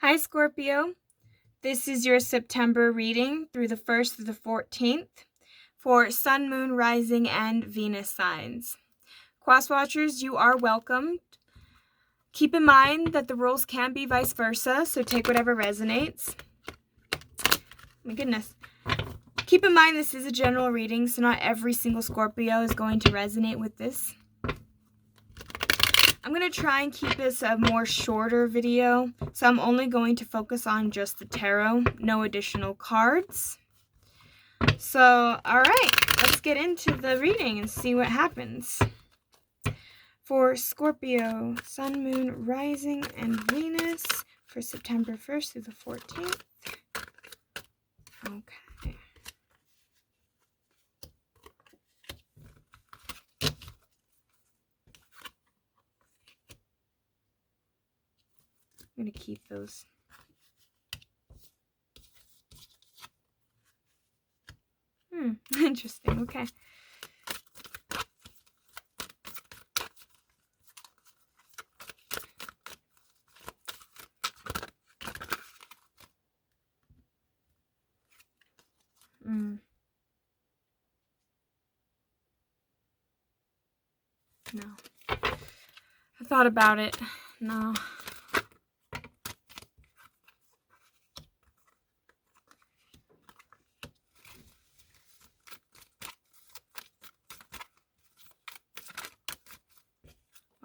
Hi, Scorpio. This is your September reading through the 1st through the 14th for Sun, Moon, Rising, and Venus signs. Cross watchers, you are welcomed. Keep in mind that the rules can be vice versa, so take whatever resonates. My goodness. Keep in mind this is a general reading, so not every single Scorpio is going to resonate with this. I'm going to try and keep this a more shorter video, so I'm only going to focus on just the tarot, no additional cards. So, alright, let's get into the reading and see what happens. For Scorpio, Sun, Moon, Rising, and Venus for September 1st through the 14th. Okay. I'm going to keep those. Interesting. Okay. No. I thought about it. No.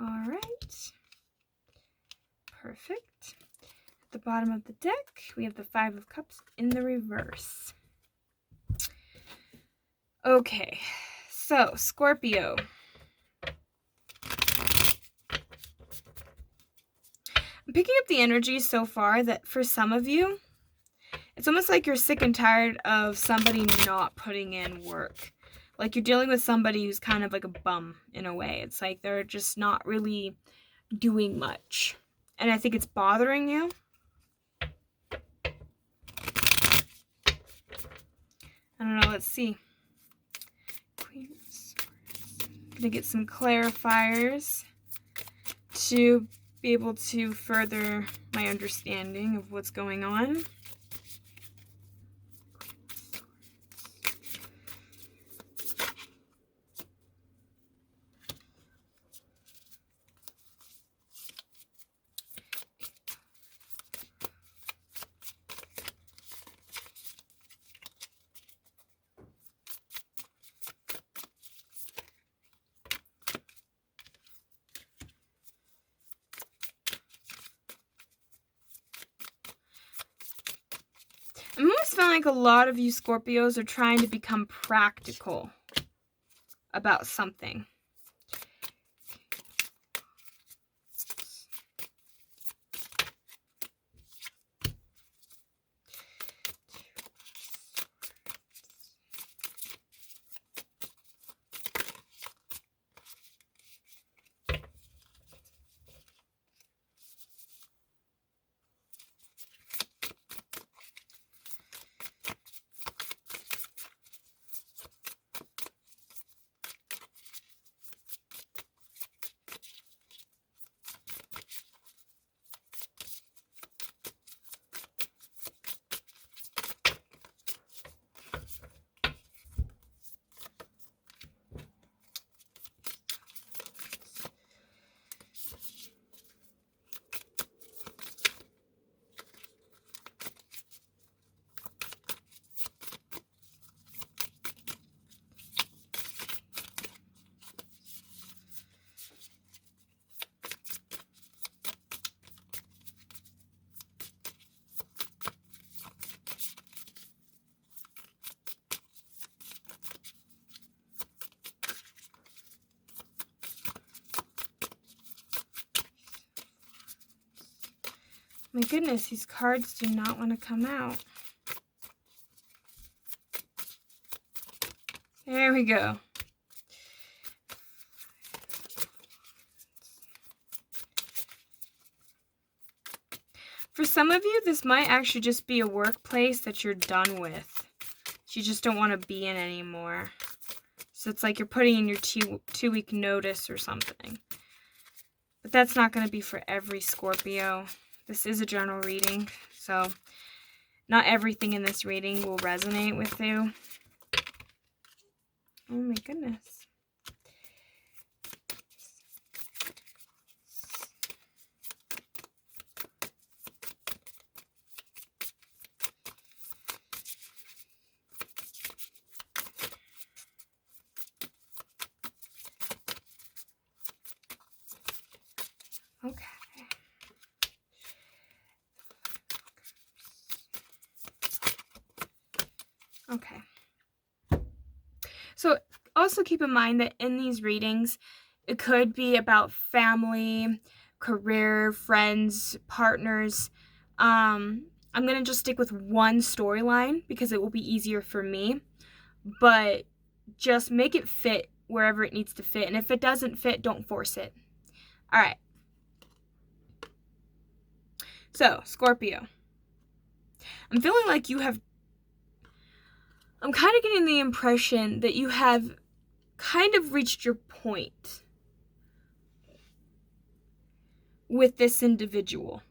All right. Perfect. At the bottom of the deck, we have the Five of Cups in the reverse. Okay. So, Scorpio. I'm picking up the energy so far that for some of you, it's almost like you're sick and tired of somebody not putting in work. Like you're dealing with somebody who's kind of like a bum in a way. It's like they're just not really doing much. And I think it's bothering you. I don't know, let's see. Queen of Swords. I'm gonna get some clarifiers to be able to further my understanding of what's going on. I'm almost feeling like a lot of you Scorpios are trying to become practical about something. My goodness, these cards do not want to come out. There we go. For some of you, this might actually just be a workplace that you're done with. You just don't want to be in anymore. So it's like you're putting in your two-week notice or something. But that's not going to be for every Scorpio. this is a general reading, so not everything in this reading will resonate with you. Oh my goodness. Okay. Okay. So also keep in mind that in these readings, it could be about family, career, friends, partners. I'm going to just stick with one storyline because it will be easier for me. But just make it fit wherever it needs to fit. And if it doesn't fit, don't force it. All right. So, Scorpio. I'm feeling like I'm kind of getting the impression that you have kind of reached your point with this individual.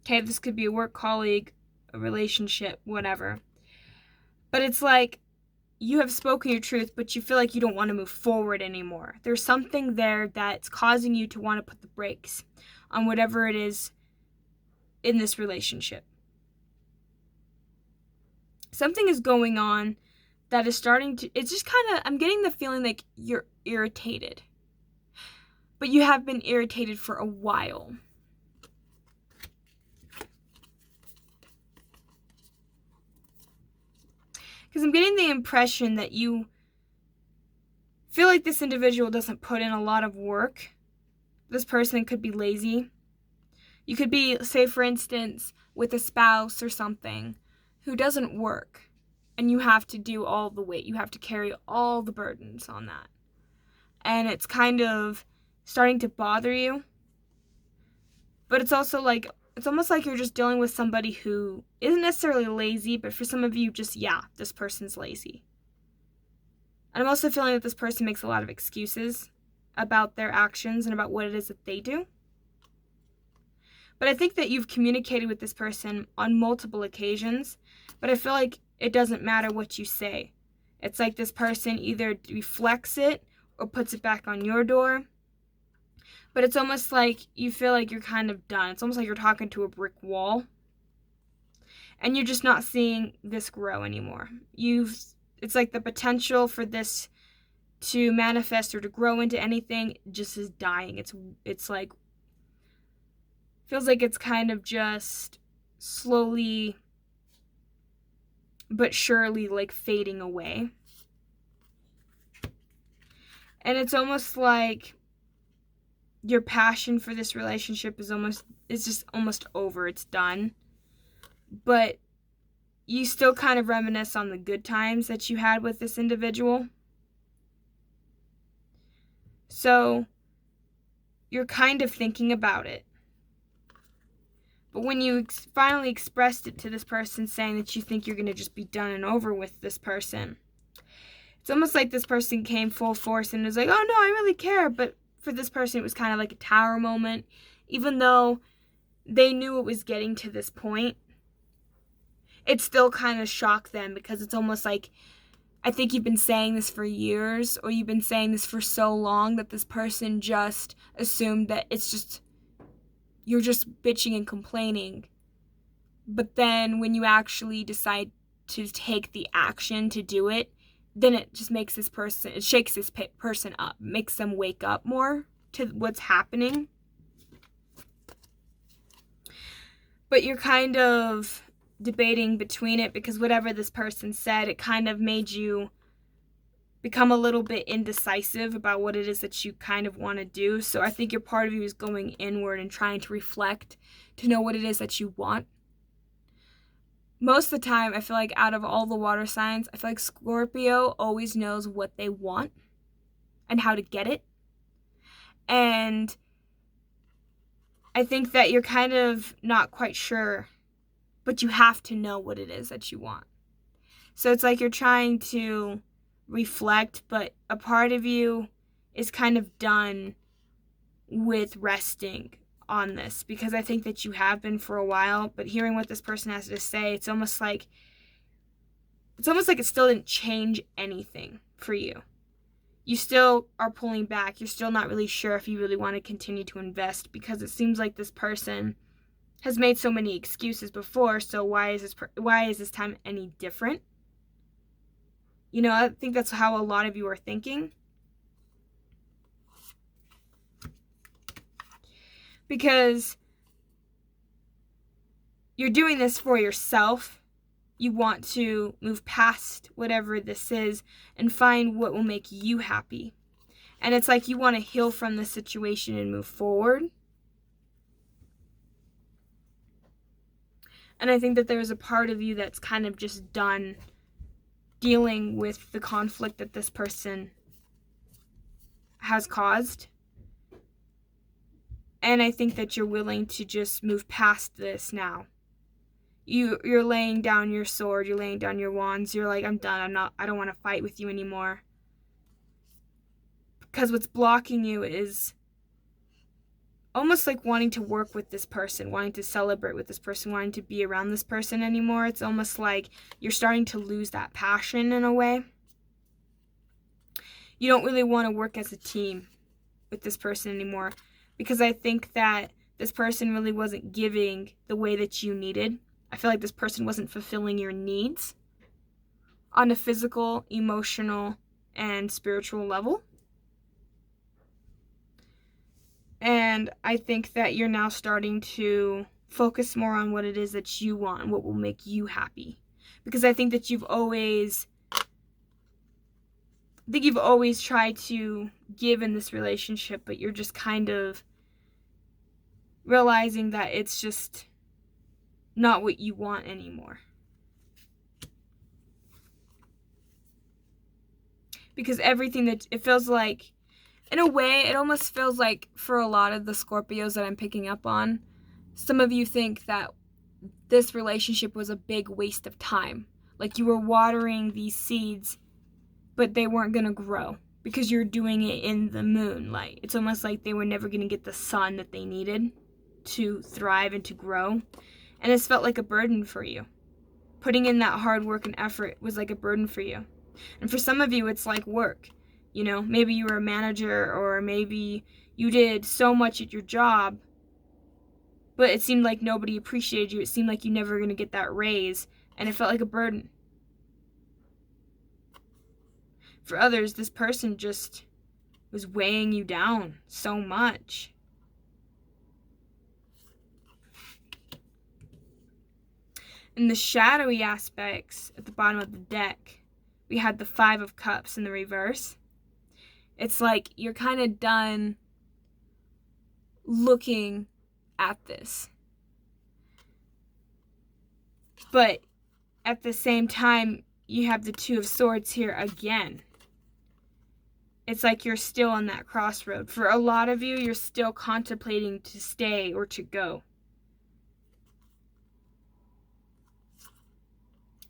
Okay, this could be a work colleague, a relationship, whatever. But it's like you have spoken your truth, but you feel like you don't want to move forward anymore. There's something there that's causing you to want to put the brakes on whatever it is in this relationship. Something is going on that is starting to, it's just kind of, I'm getting the feeling like you're irritated. But you have been irritated for a while. Because I'm getting the impression that you feel like this individual doesn't put in a lot of work. This person could be lazy. You could be, say for instance, with a spouse or something who doesn't work. And you have to do all the weight. You have to carry all the burdens on that. And it's kind of starting to bother you. But it's also like, it's almost like you're just dealing with somebody who isn't necessarily lazy, but for some of you, just, yeah, this person's lazy. And I'm also feeling that this person makes a lot of excuses about their actions and about what it is that they do. But I think that you've communicated with this person on multiple occasions, but I feel like it doesn't matter what you say. It's like this person either reflects it or puts it back on your door. But it's almost like you feel like you're kind of done. It's almost like you're talking to a brick wall. And you're just not seeing this grow anymore. It's like the potential for this to manifest or to grow into anything just is dying. It's like, feels like it's kind of just slowly but surely like fading away. And it's almost like your passion for this relationship is just almost over. It's done. But you still kind of reminisce on the good times that you had with this individual. So you're kind of thinking about it. But when you finally expressed it to this person, saying that you think you're going to just be done and over with this person, it's almost like this person came full force and was like, oh no, I really care. But for this person, it was kind of like a tower moment. Even though they knew it was getting to this point, it still kind of shocked them because it's almost like, I think you've been saying this for years, or you've been saying this for so long that this person just assumed that it's just, you're just bitching and complaining. But then when you actually decide to take the action to do it, then it just makes it shakes this person up, makes them wake up more to what's happening. But you're kind of debating between it because whatever this person said, it kind of made you become a little bit indecisive about what it is that you kind of want to do. So I think your part of you is going inward and trying to reflect to know what it is that you want. Most of the time, I feel like out of all the water signs, I feel like Scorpio always knows what they want and how to get it. And I think that you're kind of not quite sure, but you have to know what it is that you want. So it's like you're trying to reflect, but a part of you is kind of done with resting on this, because I think that you have been for a while, but hearing what this person has to say, it's almost like it still didn't change anything for you. You still are pulling back. You're still not really sure if you really want to continue to invest, because it seems like this person has made so many excuses before, so why is this time any different? You know, I think that's how a lot of you are thinking. Because you're doing this for yourself. You want to move past whatever this is and find what will make you happy. And it's like you want to heal from the situation and move forward. And I think that there's a part of you that's kind of just done dealing with the conflict that this person has caused. And I think that you're willing to just move past this now. You're laying down your sword, you're laying down your wands, you're like, I'm done, I don't want to fight with you anymore. Because what's blocking you is almost like wanting to work with this person, wanting to celebrate with this person, wanting to be around this person anymore. It's almost like you're starting to lose that passion in a way. You don't really want to work as a team with this person anymore, because I think that this person really wasn't giving the way that you needed. I feel like this person wasn't fulfilling your needs on a physical, emotional, and spiritual level. And I think that you're now starting to focus more on what it is that you want and what will make you happy. Because I think that you've always tried to give in this relationship, but you're just kind of realizing that it's just not what you want anymore. Because everything that it feels like, in a way, it almost feels like for a lot of the Scorpios that I'm picking up on, some of you think that this relationship was a big waste of time. Like you were watering these seeds, but they weren't going to grow because you're doing it in the moonlight. It's almost like they were never going to get the sun that they needed to thrive and to grow. And it's felt like a burden for you. Putting in that hard work and effort was like a burden for you. And for some of you, it's like work. You know, maybe you were a manager, or maybe you did so much at your job, but it seemed like nobody appreciated you. It seemed like you never were going to get that raise, and it felt like a burden. For others, this person just was weighing you down so much. In the shadowy aspects at the bottom of the deck, we had the 5 of Cups in the reverse. It's like you're kind of done looking at this. But at the same time, you have the 2 of Swords here again. It's like you're still on that crossroad. For a lot of you, you're still contemplating to stay or to go.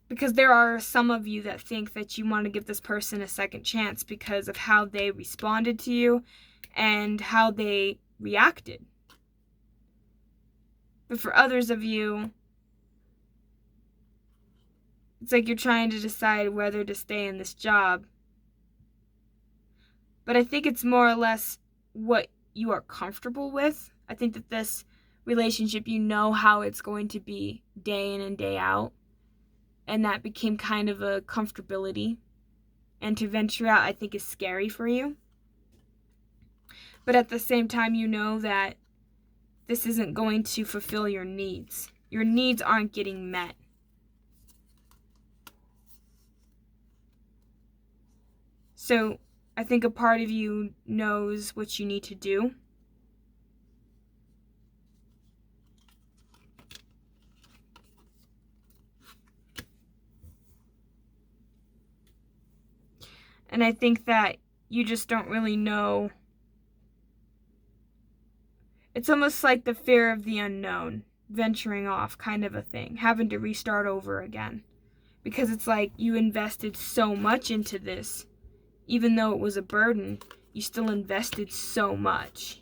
Because there are some of you that think that you want to give this person a second chance because of how they responded to you and how they reacted. But for others of you, it's like you're trying to decide whether to stay in this job. But I think it's more or less what you are comfortable with. I think that this relationship, you know how it's going to be day in and day out. And that became kind of a comfortability. And to venture out, I think, is scary for you. But at the same time, you know that this isn't going to fulfill your needs. Your needs aren't getting met. So I think a part of you knows what you need to do. And I think that you just don't really know. It's almost like the fear of the unknown, venturing off kind of a thing, having to restart over again. Because it's like you invested so much into this. Even though it was a burden, you still invested so much.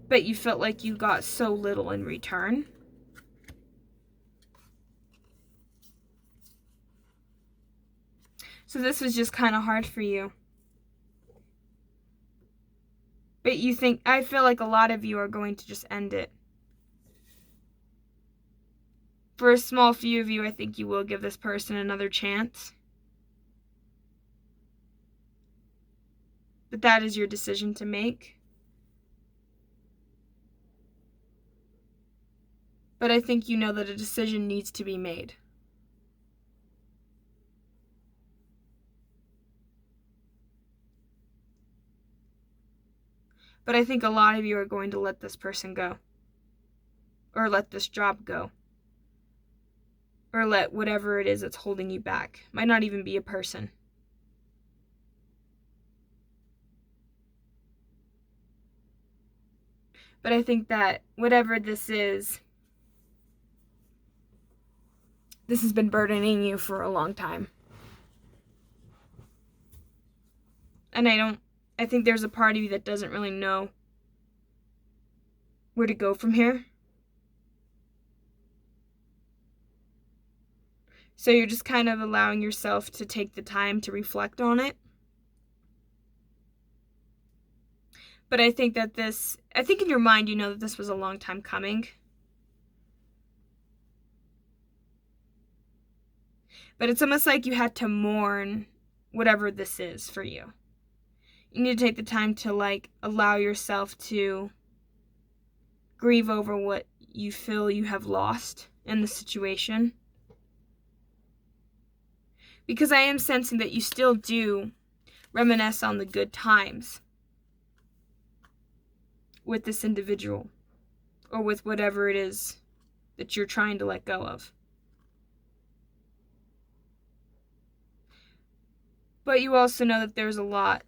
But you felt like you got so little in return. So this was just kind of hard for you. But I feel like a lot of you are going to just end it. For a small few of you, I think you will give this person another chance. But that is your decision to make. But I think you know that a decision needs to be made. But I think a lot of you are going to let this person go. Or let this job go. Or let whatever it is that's holding you back. Might not even be a person. But I think that whatever this is, this has been burdening you for a long time. And I think there's a part of you that doesn't really know where to go from here. So you're just kind of allowing yourself to take the time to reflect on it. But I think in your mind you know that this was a long time coming. But it's almost like you had to mourn whatever this is for you. You need to take the time to allow yourself to grieve over what you feel you have lost in the situation. Because I am sensing that you still do reminisce on the good times with this individual or with whatever it is that you're trying to let go of. But you also know that there's a lot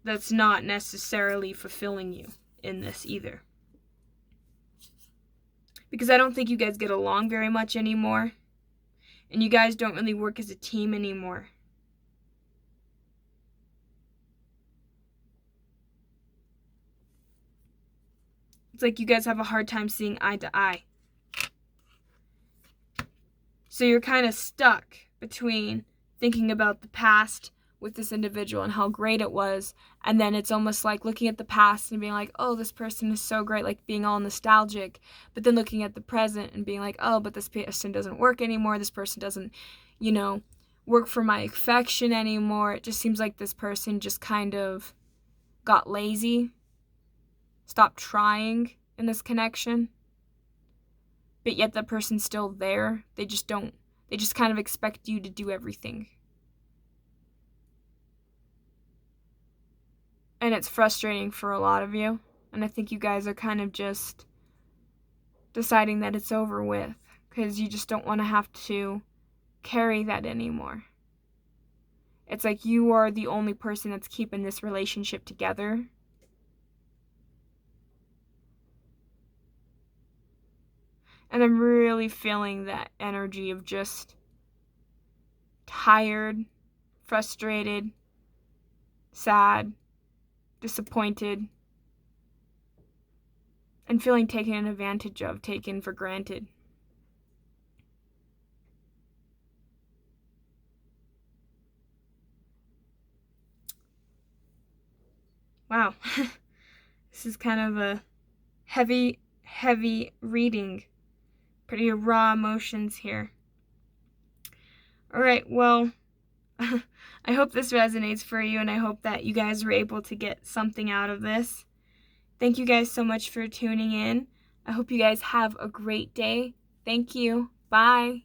that's not necessarily fulfilling you in this either. Because I don't think you guys get along very much anymore. And you guys don't really work as a team anymore. It's like you guys have a hard time seeing eye to eye. So you're kind of stuck between thinking about the past with this individual and how great it was, and then it's almost like looking at the past and being like, oh, this person is so great, like being all nostalgic, but then looking at the present and being like, oh, but this person doesn't work anymore, this person doesn't, work for my affection anymore. It just seems like this person just kind of got lazy, stopped trying in this connection, but yet the person's still there. They just kind of expect you to do everything. And it's frustrating for a lot of you. And I think you guys are kind of just deciding that it's over with because you just don't want to have to carry that anymore. It's like you are the only person that's keeping this relationship together. And I'm really feeling that energy of just tired, frustrated, sad, disappointed, and feeling taken advantage of, taken for granted. Wow. This is kind of a heavy reading. Pretty raw emotions here. Alright, well, I hope this resonates for you, and I hope that you guys were able to get something out of this. Thank you guys so much for tuning in. I hope you guys have a great day. Thank you. Bye.